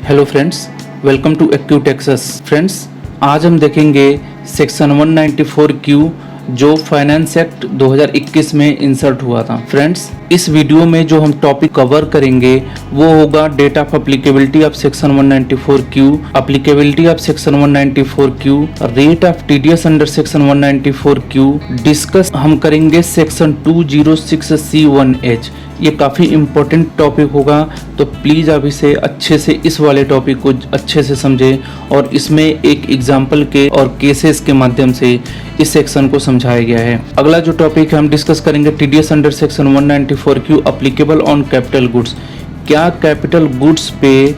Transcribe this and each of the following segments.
Hello friends, welcome to acute access. Friends, आज हम देखेंगे सेक्शन 194 क्यू जो फाइनेंस एक्ट 2021 में इंसर्ट हुआ था। फ्रेंड्स, इस वीडियो में जो हम टॉपिक कवर करेंगे वो होगा date of applicability of section 194 Q, applicability of section 194 Q, rate of TDS under section 194 Q, discuss हम करेंगे सेक्शन 206C1H। ये काफ़ी इम्पोर्टेंट टॉपिक होगा, तो प्लीज़ आप इसे अच्छे से इस वाले टॉपिक को अच्छे से समझें और इसमें एक एग्जाम्पल के और केसेस के माध्यम से इस सेक्शन को समझाया गया है। अगला जो टॉपिक है हम डिस्कस करेंगे TDS under section 194 Q applicable on capital goods. क्या कैपिटल गुड्स पे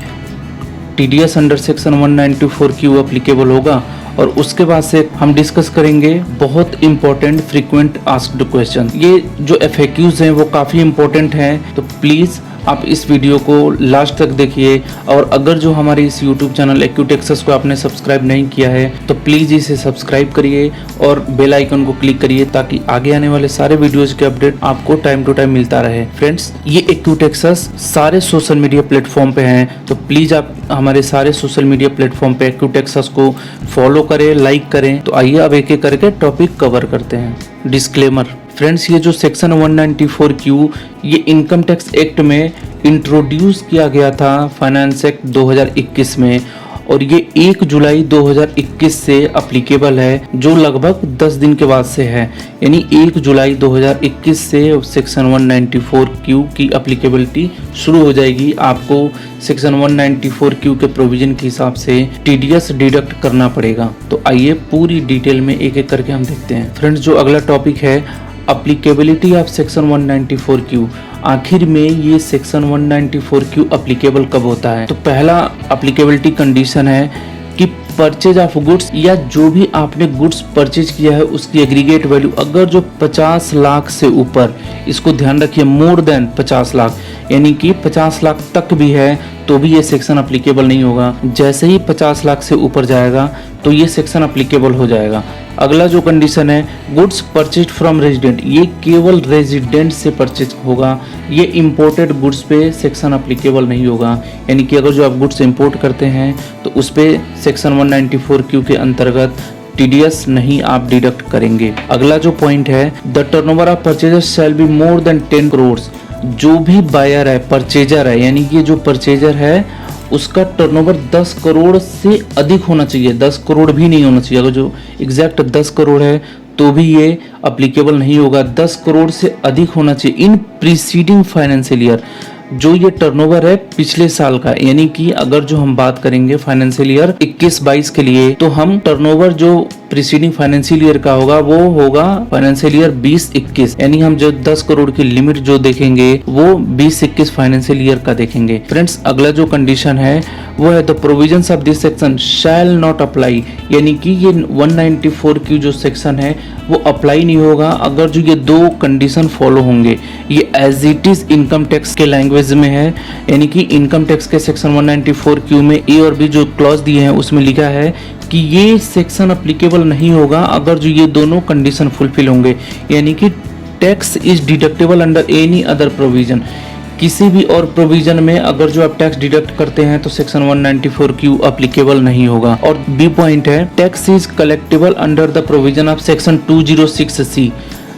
TDS under section 194 Q applicable होगा? और उसके बाद से हम डिस्कस करेंगे बहुत इंपॉर्टेंट फ्रीक्वेंट आस्क्ड क्वेश्चन। ये जो FAQs हैं वो काफ़ी इंपॉर्टेंट हैं, तो प्लीज़ आप इस वीडियो को लास्ट तक देखिए। और अगर जो हमारे इस YouTube चैनल एक्यूट एक्सेस को आपने सब्सक्राइब नहीं किया है तो प्लीज़ इसे सब्सक्राइब करिए और बेल आइकन को क्लिक करिए ताकि आगे आने वाले सारे वीडियोज़ के अपडेट आपको टाइम टू टाइम मिलता रहे। फ्रेंड्स, ये एक्यूट एक्सेस सारे सोशल मीडिया प्लेटफॉर्म पे हैं, तो प्लीज़ आप हमारे सारे सोशल मीडिया प्लेटफॉर्म पे एक्यूट एक्सेस को फॉलो करें, लाइक करें। तो आइए अब एक एक करके टॉपिक कवर करते हैं। डिस्क्लेमर। फ्रेंड्स, ये जो सेक्शन 194 क्यू ये इनकम टैक्स एक्ट में इंट्रोड्यूस किया गया था फाइनेंस एक्ट 2021 में, और ये 1 जुलाई 2021 से अप्लीकेबल है, जो लगभग 10 दिन के बाद से है। यानी 1 जुलाई 2021 से सेक्शन 194 क्यू की अप्लीकेबिलिटी शुरू हो जाएगी। आपको सेक्शन 194 क्यू के प्रोविजन के हिसाब से टीडीएस डिडक्ट करना पड़ेगा। तो आइए पूरी डिटेल में एक एक करके हम देखते हैं। फ्रेंड्स, जो अगला टॉपिक है अप्लीकेबिलिटी ऑफ सेक्शन 194 क्यू। आखिर में ये सेक्शन 194 क्यू अप्लीकेबल कब होता है? तो पहला अप्लीकेबिलिटी कंडीशन है कि परचेज ऑफ गुड्स या जो भी आपने गुड्स परचेज किया है उसकी एग्रीगेट वैल्यू अगर जो 50 लाख से ऊपर, इसको ध्यान रखिए, मोर देन 50 लाख, यानी कि 50 लाख तक भी है तो भी ये सेक्शन अप्लीकेबल नहीं होगा। जैसे ही 50 लाख से ऊपर जाएगा तो ये सेक्शन अप्लीकेबल हो जाएगा। अगला जो कंडीशन है गुड्स परचेज फ्रॉम रेजिडेंट, ये केवल रेजिडेंट से परचेज होगा। ये इंपोर्टेड गुड्स पे सेक्शन अप्लीकेबल नहीं होगा, यानी कि अगर जो आप गुड्स इंपोर्ट करते हैं तो उस पे सेक्शन 194 क्यू के अंतर्गत टीडीएस नहीं आप डिडक्ट करेंगे। अगला जो पॉइंट है the turnover of purchasers shall be more than 10 crore. जो भी बायर है, परचेजर है, यानी कि जो परचेजर है उसका टर्नओवर 10 करोड़ से अधिक होना चाहिए। 10 करोड़ भी नहीं होना चाहिए। अगर जो एग्जैक्ट 10 करोड़ है तो भी ये अप्लीकेबल नहीं होगा। 10 करोड़ से अधिक होना चाहिए इन प्रीसीडिंग फाइनेंशियल ईयर। जो ये टर्नओवर है पिछले साल का, यानी कि अगर जो हम बात करेंगे फाइनेंशियल ईयर 21-22 के लिए, तो हम टर्नओवर जो प्रीसीडिंग फाइनेंशियल ईयर का होगा वो होगा फाइनेंशियल ईयर 20-21, यानी हम जो 10 करोड़ की लिमिट जो देखेंगे वो 20-21 फाइनेंशियल ईयर का देखेंगे। फ्रेंड्स, अगला जो कंडीशन है वो है the provisions of this section shall not apply, यानी कि ये 194 की जो सेक्शन है वो अप्लाई नहीं होगा अगर जो ये दो कंडीशन फॉलो होंगे। ये as it is income tax के लैंग्वेज में है, यानी कि इनकम टैक्स के सेक्शन 194 क्यू में ए और बी जो क्लॉज दिए हैं उसमें लिखा है कि ये सेक्शन अप्लीकेबल नहीं होगा अगर जो ये दोनों कंडीशन फुलफिल होंगे, यानी कि tax is deductible under any other provision. किसी भी और प्रोविजन में अगर जो आप टैक्स डिडक्ट करते हैं तो सेक्शन 194 क्यू अप्लीकेबल नहीं होगा। और बी पॉइंट है tax is collectable under the provision of section 206C।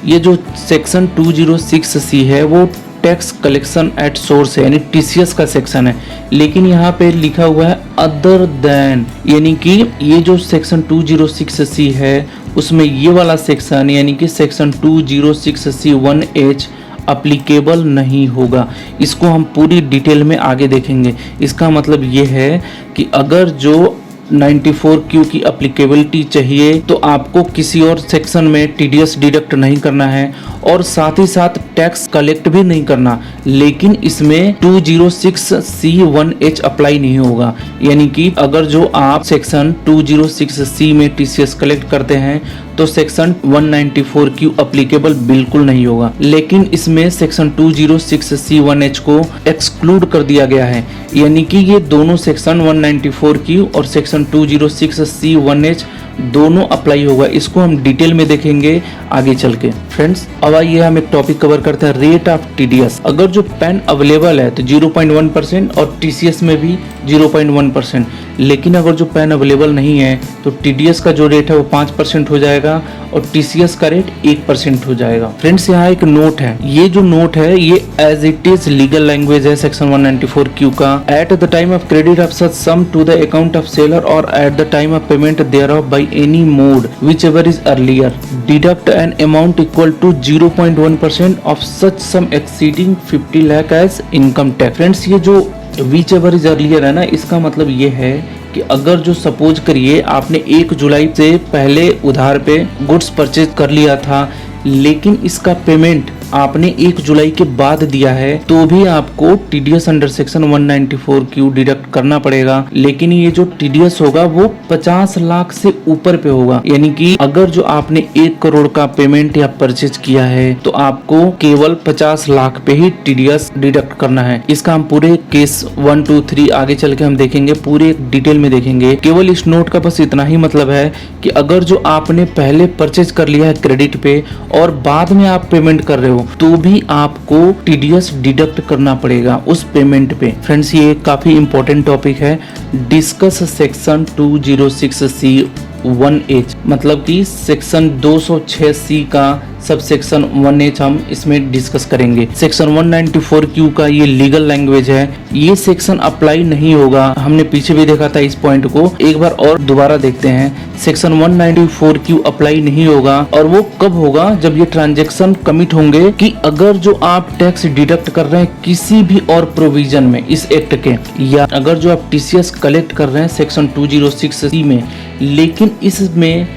ये जो सेक्शन 206C है वो टैक्स कलेक्शन एट सोर्स है, यानी TCS का सेक्शन है, लेकिन यहाँ पे लिखा हुआ है अदर देन, यानी कि ये जो सेक्शन 206C है उसमें ये वाला सेक्शन यानी कि सेक्शन 206C1H अप्लीकेबल नहीं होगा। इसको हम पूरी डिटेल में आगे देखेंगे। इसका मतलब ये है कि अगर जो 94 क्यू की अप्लीकेबिलिटी चाहिए तो आपको किसी और सेक्शन में टीडीएस डिडक्ट नहीं करना है और साथ ही साथ टैक्स कलेक्ट भी नहीं करना, लेकिन इसमें 206C1H अप्लाई नहीं होगा। यानी कि अगर जो आप सेक्शन 206C में टीसीएस कलेक्ट करते हैं तो सेक्शन 194 क्यू अप्लीकेबल बिल्कुल नहीं होगा, लेकिन इसमें सेक्शन 206C1H को एक्सक्लूड कर दिया गया है, यानी कि ये दोनों सेक्शन 194 क्यू और सेक्शन 206C1H दोनों अप्लाई होगा। इसको हम डिटेल में देखेंगे आगे चल के। फ्रेंड्स अब आइए हम एक टॉपिक कवर करते हैं, रेट ऑफ टीडीएस। अगर जो पैन अवेलेबल है तो 0.1% और टीसीएस में भी 0.1%, लेकिन अगर जो पैन अवेलेबल नहीं है तो टीडीएस का जो रेट है वो 5% हो जाएगा और टीसीएस का रेट 1% हो जाएगा। फ्रेंड्स यहाँ एक नोट है, ये जो नोट है ये as it is legal language है सेक्शन 194Q का। At the time of credit of such sum to the account of seller और at the time of payment thereof by any mode whichever is earlier deduct an amount equal to 0.1% of such sum exceeding 50 lakh as income tax. Friends ये जो whichever is earlier है ना, इसका मतलब ये है कि अगर जो सपोज करिए आपने 1 जुलाई से पहले उधार पे गुड्स परचेज कर लिया था, लेकिन इसका पेमेंट आपने 1 जुलाई के बाद दिया है, तो भी आपको TDS under section 194Q deduct करना पड़ेगा। लेकिन ये जो टीडीएस होगा वो 50 लाख से ऊपर पे होगा, यानी कि अगर जो आपने 1 करोड़ का पेमेंट या परचेज किया है तो आपको केवल 50 लाख पे ही टीडीएस डिडक्ट करना है। इसका हम पूरे केस 1, 2, 3 आगे चल के हम देखेंगे, पूरे डिटेल में देखेंगे। केवल इस नोट का बस इतना ही मतलब है कि अगर जो आपने पहले परचेज कर लिया है क्रेडिट पे और बाद में आप पेमेंट कर रहे हो तो भी आपको टीडीएस डिडक्ट करना पड़ेगा उस पेमेंट पे। फ्रेंड्स ये काफी इंपॉर्टेंट टॉपिक है। डिस्कस सेक्शन 206C1H, मतलब कि सेक्शन 206C का सब सेक्शन 1H हम इसमें डिस्कस करेंगे। सेक्शन 194Q का ये लीगल लैंग्वेज है, ये सेक्शन अप्लाई नहीं होगा। हमने पीछे भी देखा था इस पॉइंट को, एक बार और दोबारा देखते हैं। सेक्शन 194Q अप्लाई नहीं होगा और वो कब होगा, जब ये ट्रांजेक्शन कमिट होंगे कि अगर जो आप टैक्स डिडक्ट कर रहे हैं किसी भी और प्रोविजन में इस एक्ट के, या अगर जो आप टीसीएस कलेक्ट कर रहे हैं सेक्शन 206C में, लेकिन इसमें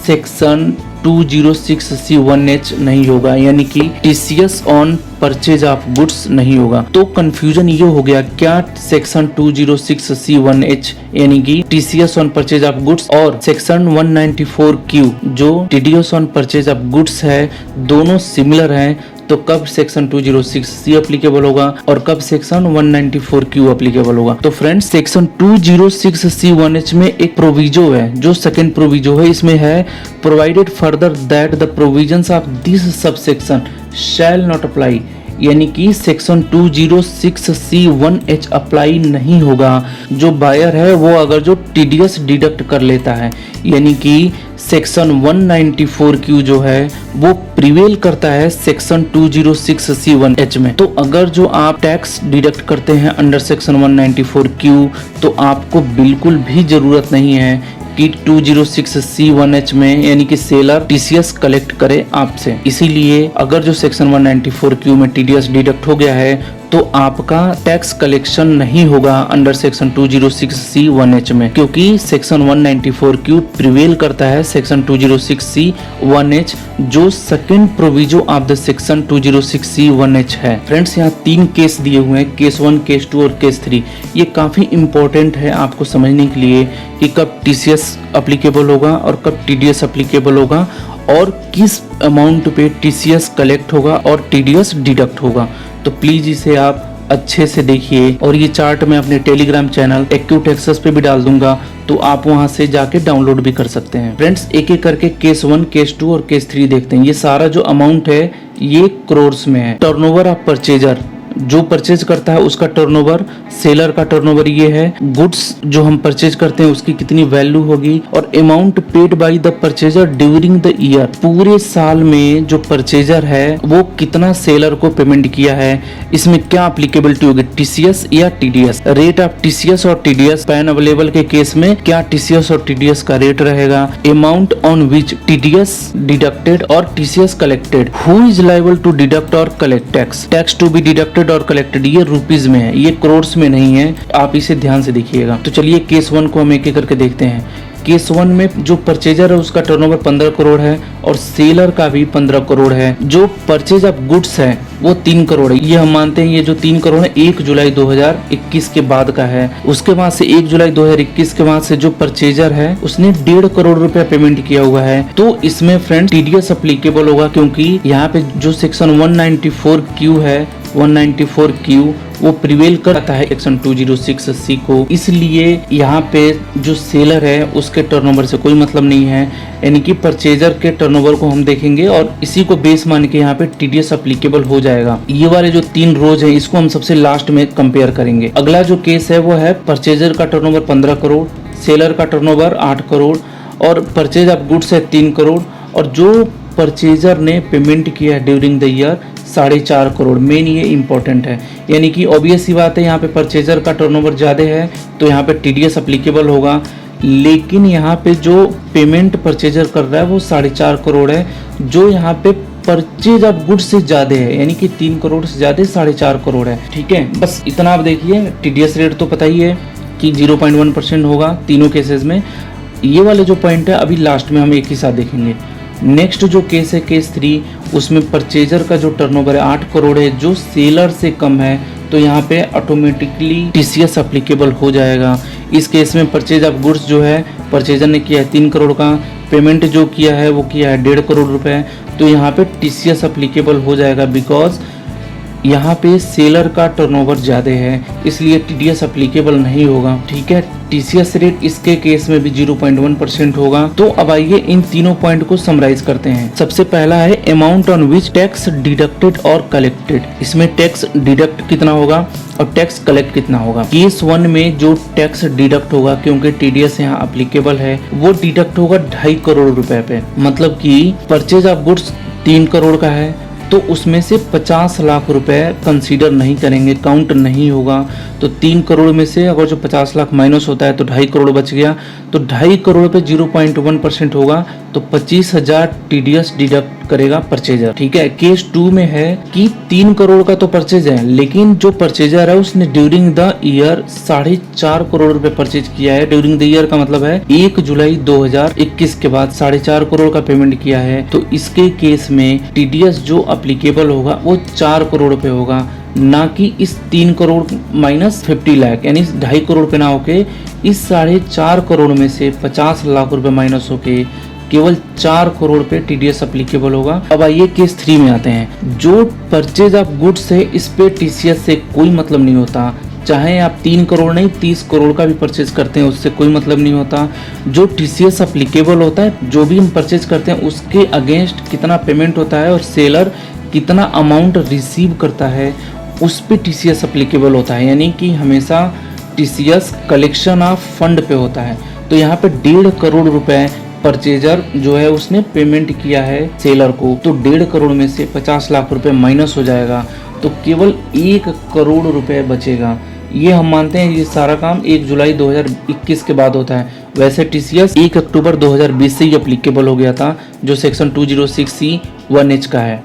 सेक्शन 206C1H नहीं होगा, यानी कि TCS on purchase of goods नहीं होगा। तो कंफ्यूजन ये हो गया, क्या सेक्शन 206C1H यानी कि TCS on purchase of goods और सेक्शन 194Q जो TDS on purchase of goods है, दोनों सिमिलर हैं, तो कब सेक्शन 206C एप्लीकेबल होगा और कब सेक्शन 194Q एप्लीकेबल होगा। तो फ्रेंड्स सेक्शन 206C1H में एक प्रोविजो है, जो सेकंड प्रोविजो है, इसमें है provided further that the provisions of this subsection shall not apply, यानी कि सेक्शन 206C1H अप्लाई नहीं होगा। जो बायर है वो अगर जो टीडीएस डिडक्ट कर लेता है, यानी कि सेक्शन 194Q जो है वो प्रिवेल करता है सेक्शन 206C1H में। तो अगर जो आप टैक्स डिडक्ट करते हैं अंडर सेक्शन 194Q तो आपको बिल्कुल भी जरूरत नहीं है कि 206C1H में यानी कि सेलर टीसीएस कलेक्ट करे आपसे। इसीलिए अगर जो सेक्शन 194Q में टीडीएस डिडक्ट हो गया है तो आपका टैक्स कलेक्शन नहीं होगा अंडर सेक्शन 206C1H में, क्योंकि सेक्शन 194Q प्रिवेल करता है सेक्शन 206C1H जो second proviso of the section 206C1H है। फ्रेंड्स यहाँ 3 केस दिए हुए हैं, केस 1, केस 2 और केस 3। ये काफी इंपॉर्टेंट है आपको समझने के लिए कि कब टीसीएस अप्लीकेबल होगा और कब टीडीएस अप्लीकेबल होगा और किस अमाउंट पे टीसीएस कलेक्ट होगा और टीडीएस डिडक्ट होगा। तो प्लीज इसे आप अच्छे से देखिए, और ये चार्ट मैं अपने टेलीग्राम चैनल एक्यूटेक्सेस पे भी डाल दूंगा, तो आप वहां से जाके डाउनलोड भी कर सकते हैं। फ्रेंड्स एक एक करके केस 1, केस 2 और केस 3 देखते हैं। ये सारा जो अमाउंट है ये करोर्स में है। टर्नओवर ऑफ परचेजर, जो परचेज करता है उसका टर्नओवर, सेलर का टर्नओवर ये है, गुड्स जो हम परचेज करते हैं उसकी कितनी वैल्यू होगी, और amount paid by the purchaser during the year, पूरे साल में जो परचेजर है वो कितना सेलर को पेमेंट किया है, इसमें क्या एप्लीकेबिलिटी होगी, टीसीएस या टीडीएस। रेट ऑफ टीसीएस और टीडीएस, पैन अवेलेबल के केस में क्या टीसीएस और टीडीएस का रेट रहेगा, amount on which TDS deducted और TCS collected, who is liable to deduct और collect tax, tax to be deducted और कलेक्टेड, ये रुपीज में है, ये करोड़ में नहीं है, आप इसे ध्यान से देखिएगा। तो चलिए केस 1 को हम एक एक करके देखते हैं। केस 1 में जो परचेजर है उसका टर्नओवर 15 करोड़ है और सेलर का भी 15 करोड़ है। जो परचेज ऑफ गुड्स है वो 3 करोड़ है। ये हम मानते हैं ये जो 3 करोड़ है 1 जुलाई 2021 के बाद का है। उसके बाद से 1 जुलाई 2021 के बाद से जो परचेजर है उसने 1.5 करोड़ रुपया पेमेंट किया हुआ है, तो इसमें फ्रेंड टीडीएस अप्लीकेबल होगा, क्योंकि यहाँ पे जो सेक्शन 194Q है 194Q वो प्रिवेल करता है सेक्शन 206C को। इसलिए यहाँ पे जो सेलर है उसके टर्नओवर से कोई मतलब नहीं है, यानी कि परचेजर के टर्नओवर को हम देखेंगे और इसी को बेस मान के यहाँ पे TDS अप्लीकेबल हो जाएगा। ये वाले जो 3 रोज है इसको हम सबसे लास्ट में कंपेयर करेंगे। अगला जो केस है वो है परचेजर का टर्नओवर 15 करोड़, सेलर का टर्नओवर 8 करोड़ और परचेज ऑफ गुड्स है 3 करोड़ और जो परचेजर ने पेमेंट किया है during the year 4.5 crore. Main ये इंपॉर्टेंट है, यानी कि ऑब्वियस ही बात है यहाँ पे परचेजर का टर्नओवर ज़्यादा है तो यहाँ पे TDS अप्लीकेबल होगा। लेकिन यहाँ पे जो पेमेंट परचेजर कर रहा है वो 4.5 करोड़ है, जो यहाँ पे परचेज ऑफ गुड्स से ज़्यादा है, यानी कि 3 करोड़ से ज़्यादा 4.5 करोड़ है। ठीक है, बस इतना आप देखिए। TDS रेट तो पता ही है कि 0.1% होगा तीनों केसेस में। ये वाले जो पॉइंट है अभी लास्ट में हम एक ही साथ देखेंगे। नेक्स्ट जो केस है केस 3, उसमें परचेजर का जो टर्नओवर है 8 करोड़ है, जो सेलर से कम है, तो यहाँ पे ऑटोमेटिकली TCS अप्लीकेबल हो जाएगा। इस केस में परचेज ऑफ गुड्स जो है परचेजर ने किया है 3 करोड़ का, पेमेंट जो किया है वो किया है 1.5 करोड़ रुपए, तो यहाँ पे TCS अप्लीकेबल हो जाएगा बिकॉज यहाँ पे सेलर का टर्नओवर ज़्यादा है, इसलिए TDS अप्लीकेबल नहीं होगा। ठीक है, TCS रेट इसके केस में भी 0.1% होगा। तो अब आइए इन तीनों पॉइंट को समराइज करते हैं। सबसे पहला है amount on which tax deducted और कलेक्टेड। इसमें टैक्स डिडक्ट कितना होगा और टैक्स कलेक्ट कितना होगा। केस 1 में जो टैक्स डिडक्ट होगा, क्योंकि TDS यहाँ अप्लीकेबल है, वो डिडक्ट होगा 2.5 करोड़ रुपए पे। मतलब कि परचेज ऑफ गुड्स 3 करोड़ का है तो उसमें से 50 लाख रुपए कंसीडर नहीं करेंगे, काउंट नहीं होगा। तो 3 करोड़ में से अगर जो 50 लाख माइनस होता है तो 2.5 करोड़ बच गया, तो 2.5 करोड़ पे 0.1% होगा, तो 25,000 TDS डिडक्ट करेगा परचेजर। ठीक है, केस 2 में है कि 3 करोड़ का तो परचेज है, लेकिन जो परचेजर है उसने ड्यूरिंग द ईयर 4.5 करोड़ रुपए परचेज किया है। ड्यूरिंग द ईयर का मतलब है 1 जुलाई 2021 के बाद 4.5 करोड़ का पेमेंट किया है, तो इसके केस में TDS जो अप्लीकेबल होगा वो 4 करोड़ पे होगा, ना कि इस 3 करोड़ माइनस 50 लाख, यानी 2.5 करोड़ पे ना होके इस 4.5 करोड़ में से 50 लाख रुपए माइनस होके केवल 4 करोड़ पे TDS अप्लीकेबल होगा। अब आइए केस 3 में आते हैं। जो परचेज ऑफ गुड्स है इस पे TCS से कोई मतलब नहीं होता, चाहे आप 3 करोड़ नहीं 30 करोड़ का भी परचेज करते हैं उससे कोई मतलब नहीं होता। जो TCS अप्लीकेबल होता है, जो भी हम परचेज करते हैं उसके अगेंस्ट कितना पेमेंट होता है और सेलर कितना अमाउंट रिसीव करता है उस पे TCS अप्लीकेबल होता है, यानी कि हमेशा TCS कलेक्शन ऑफ फंड पे होता है। तो यहाँ पे 1.5 करोड़ रुपए परचेजर जो है उसने पेमेंट किया है सेलर को, तो 1.5 करोड़ में से 50 लाख रुपए माइनस हो जाएगा, तो केवल 1 करोड़ रुपए बचेगा। ये हम मानते हैं ये सारा काम 1 जुलाई 2021 के बाद होता है। वैसे TCS 1 अक्टूबर 2020 से ही अप्लीकेबल हो गया था, जो सेक्शन 206C(1H) का है।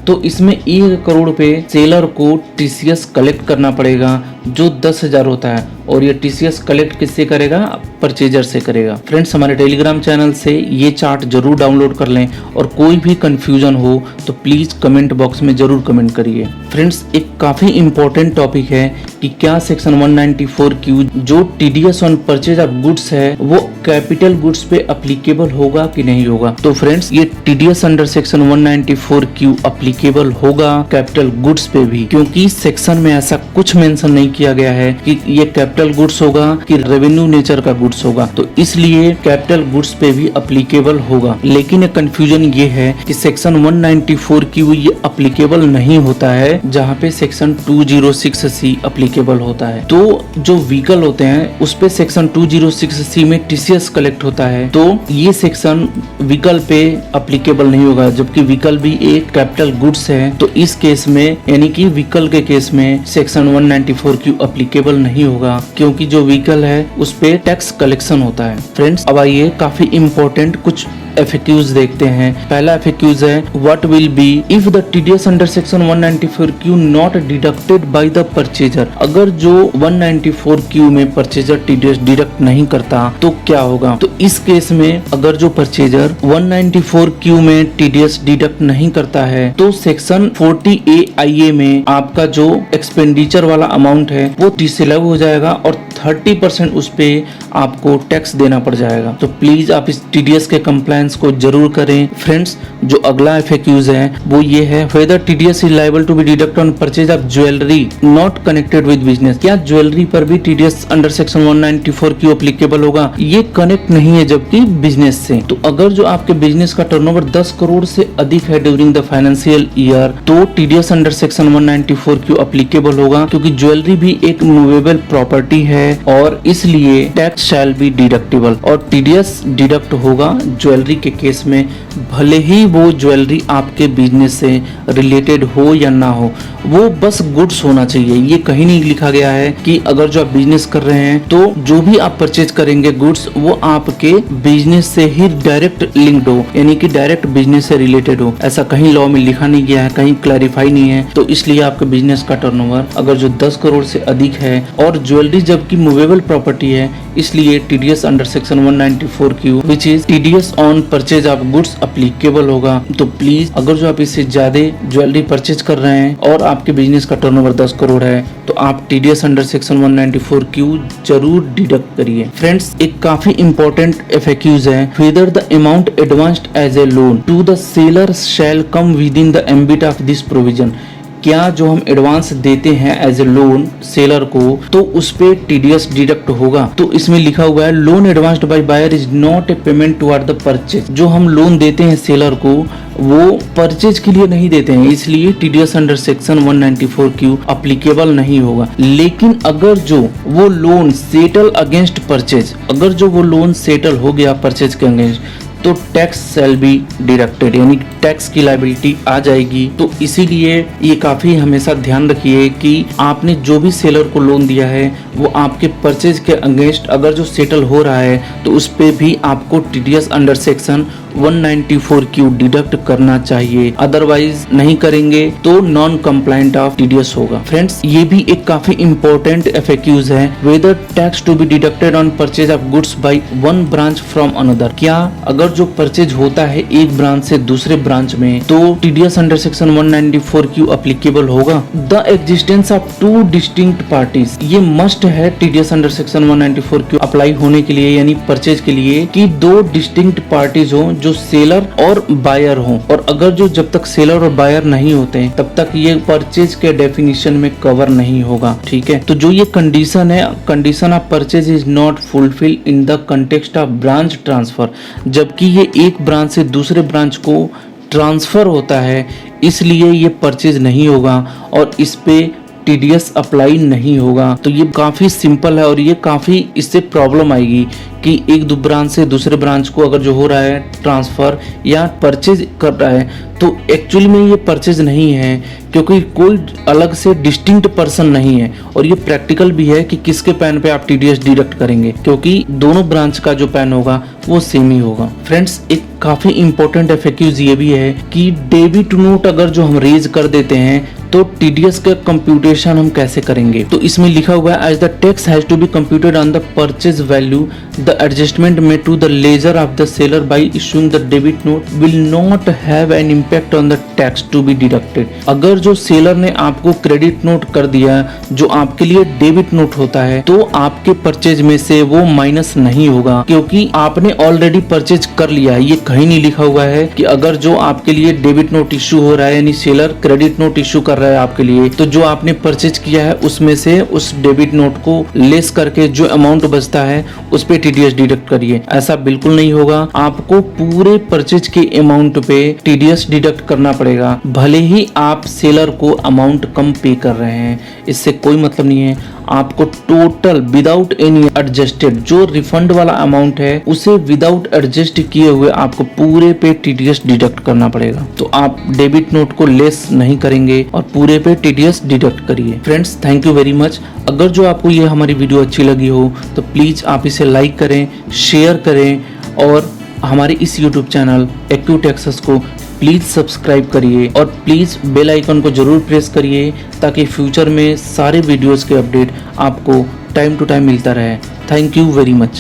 तो इसमें 1 करोड़ पे सेलर को TCS कलेक्ट करना पड़ेगा, जो 10,000 होता है, और ये TCS कलेक्ट किससे करेगा? परचेजर से करेगा। फ्रेंड्स, हमारे टेलीग्राम चैनल से ये चार्ट जरूर डाउनलोड कर लें, और कोई भी कंफ्यूजन हो तो प्लीज कमेंट बॉक्स में जरूर कमेंट करिए। फ्रेंड्स, एक काफी इंपॉर्टेंट टॉपिक है कि क्या सेक्शन 194Q जो TDS on purchase of goods है वो कैपिटल गुड्स पे अप्लीकेबल होगा कि नहीं होगा। तो फ्रेंड्स, ये TDS under section 194Q applicable होगा कैपिटल गुड्स पे भी, क्योंकि सेक्शन में ऐसा कुछ मेंशन नहीं किया गया है कि ये कैपिटल गुड्स होगा कि रेवेन्यू नेचर का गुड्स होगा, तो इसलिए कैपिटल गुड्स पे भी अप्लीकेबल होगा। लेकिन एक कंफ्यूजन ये है कि सेक्शन 194Q ये अप्लीकेबल नहीं होता है, जहाँ पे सेक्शन 206C अप्लीकेबल होता है। तो जो व्हीकल होते हैं उस पे सेक्शन 206C में TCS कलेक्ट होता है, तो ये सेक्शन व्हीकल पे अप्लीकेबल नहीं होगा, जबकि व्हीकल भी एक कैपिटल गुड्स है। तो इस केस में, यानी कि व्हीकल के केस में सेक्शन 194Q अप्लीकेबल नहीं होगा, क्योंकि जो व्हीकल है उस पे टैक्स कलेक्शन होता है। फ्रेंड्स, अब आइए काफी इंपॉर्टेंट कुछ FAQs देखते हैं। पहला FAQs है, what will be if the TDS under section 194Q not deducted by the purchaser. अगर जो 194Q में परचेजर TDS डिडक्ट नहीं करता तो क्या होगा। तो इस केस में अगर जो परचेजर 194Q में TDS डिडक्ट नहीं करता है तो सेक्शन 40A IA में आपका जो एक्सपेंडिचर वाला अमाउंट है वो डिसअलाउ हो जाएगा, और 30% उस पे आपको टैक्स देना पड़ जाएगा। तो प्लीज आप इस टीडीएस के कंप्लायंस को जरूर करें। फ्रेंड्स, जो अगला FAQs है वो ये है, whether TDS is liable to be deduct on purchase of jewellery not connected with business. क्या ज्वेलरी पर भी टीडीएस अंडर सेक्शन 194 क्यों एप्लीकेबल होगा? ये कनेक्ट नहीं है जबकि बिजनेस से। तो अगर जो आपके बिजनेस का टर्नओवर 10 करोड़ से अधिक है ड्यूरिंग द फाइनेंशियल ईयर, तो टीडीएस अंडर सेक्शन 194 क्यों एप्लीकेबल होगा? क्योंकि ज्वेलरी भी एक मूवेबल प्रॉपर्टी है और इसलिए टैक्स शैल बी डिडक्टेबल, और टीडीएस डिडक्ट होगा ज्वेलरी के केस में, भले ही वो ज्वेलरी आपके बिजनेस से रिलेटेड हो या ना हो, वो बस गुड्स होना चाहिए। ये कहीं नहीं लिखा गया है कि अगर जो आप बिजनेस कर रहे हैं तो जो भी आप परचेज करेंगे गुड्स वो आपके बिजनेस से ही डायरेक्ट लिंक्ड हो, यानी कि डायरेक्ट बिजनेस से रिलेटेड हो। ऐसा कहीं लॉ में लिखा नहीं गया है, कहीं क्लैरिफाई नहीं है। तो इसलिए आपके बिजनेस का टर्नओवर अगर जो 10 करोड़ से अधिक है और ज्वेलरी जबकि मूवेबल प्रॉपर्टी है, इसलिए TDS under section 194 Q which is TDS on purchase of goods applicable होगा। तो प्लीज अगर जो आप इससे ज्यादा ज्वेलरी परचेज कर रहे हैं और आपके बिजनेस का टर्नओवर 10 करोड़ है तो आप टीडीएस अंडर सेक्शन 194 क्यू जरूर डिडक्ट करिए। फ्रेंड्स, एक काफी इंपॉर्टेंट FAQs है, whether the amount advanced as a loan to the seller shall come within the ambit of this provision. क्या जो हम एडवांस देते हैं एज ए लोन सेलर को तो उस पे टीडीएस डिडक्ट होगा? तो इसमें लिखा हुआ है, loan advanced by buyer is not a payment toward the purchase. जो हम लोन देते हैं सेलर को वो परचेज के लिए नहीं देते हैं, इसलिए TDS under section 194 Q applicable नहीं होगा। लेकिन अगर जो वो लोन सेटल अगेंस्ट परचेज, अगर जो वो लोन सेटल हो गया परचेज के अगेंस्ट, तो टैक्स शैल बी डिडक्टेड, यानी टैक्स की लायबिलिटी आ जाएगी। तो इसीलिए ये काफी हमेशा ध्यान रखिए कि आपने जो भी सेलर को लोन दिया है वो आपके परचेज के अगेंस्ट अगर जो सेटल हो रहा है तो उस पे भी आपको TDS under section 194 Q deduct करना चाहिए। अदरवाइज नहीं करेंगे तो नॉन कंप्लायंट ऑफ टीडीएस होगा। फ्रेंड्स, ये भी एक काफी इंपॉर्टेंट FAQs है, whether tax to be deducted on purchase of goods by one branch from another. क्या अगर जो परचेज होता है एक ब्रांच से दूसरे ब्रांच में तो TDS under section 194 Q applicable होगा? The existence of two distinct parties, ये मस्ट है TDS under section 194 Q apply होने के लिए, यानी परचेज के लिए, कि दो डिस्टिंक्ट पार्टीज हो जो सेलर और बायर हो। और अगर जो जब तक सेलर और बायर नहीं होते तब तक ये परचेज के डेफिनेशन में कवर नहीं होगा। ठीक है, तो जो ये कंडीशन है, condition of purchase is not fulfil in the context of branch transfer, जबकि ये एक ब्रांच से दूसरे ब्रांच को ट्रांसफर होता है, इसलिए ये परचेज नहीं होगा और इस पे टीडीएस अप्लाई नहीं होगा। तो ये काफी सिंपल है और ये काफी इससे प्रॉब्लम आएगी कि एक दो ब्रांच से दूसरे ब्रांच को अगर जो हो रहा है ट्रांसफर या परचेज कर रहा है तो एक्चुअली में ये परचेज नहीं है, क्योंकि कोई अलग से डिस्टिंक्ट पर्सन नहीं है। और ये प्रैक्टिकल भी है कि किसके पैन पे आप टीडीएस डिडक्ट करेंगे, क्योंकि दोनों ब्रांच का जो पैन होगा वो सेम ही होगा। फ्रेंड्स, एक काफी इंपॉर्टेंट FAQs ये भी है कि डेबिट नोट अगर जो हम रेज कर देते हैं तो टीडीएस का कंप्यूटेशन हम कैसे करेंगे? तो इसमें लिखा हुआ है, as the tax has to be computed on the purchase value, the adjustment made to the ledger of the seller by issuing the debit note will not have an impact on the tax to be deducted. अगर जो seller ने आपको credit note कर दिया जो आपके लिए debit note होता है तो आपके परचेज में से वो माइनस नहीं होगा, क्योंकि आपने ऑलरेडी परचेज कर लिया है। ये कहीं नहीं लिखा हुआ है कि अगर जो आपके लिए डेबिट नोट इशू हो रहा है, यानी सेलर क्रेडिट नोट इशू कर रहा है आपके लिए, तो जो आपने परचेज किया है उसमें से उस डेबिट नोट को लेस करके जो अमाउंट बचता है उस पे टीडीएस डिडक्ट करिए। ऐसा बिल्कुल नहीं होगा, आपको पूरे परचेज के अमाउंट पे टीडीएस डिडक्ट करना पड़ेगा, भले ही आप सेलर को अमाउंट कम पे कर रहे हैं, इससे कोई मतलब नहीं है। आपको टोटल विदाउट एनी एडजस्टेड जो रिफंड वाला अमाउंट है उसे विदाउट एडजस्ट किए हुए आपको पूरे पे टीडीएस डिडक्ट करना पड़ेगा। तो आप डेबिट नोट को लेस नहीं करेंगे और पूरे पे टीडीएस डिडक्ट करिए। Friends, thank you very much. अगर जो आपको ये हमारी वीडियो अच्छी लगी हो तो प्लीज आप इसे लाइक करें, शेयर करें और हमारे इस यूट्यूब चैनल एक्यू टैक्सेस को प्लीज सब्सक्राइब करिए और प्लीज बेल आइकन को जरूर प्रेस करिए ताकि फ्यूचर में सारे वीडियोस के अपडेट आपको टाइम टू टाइम मिलता रहे। Thank you very much.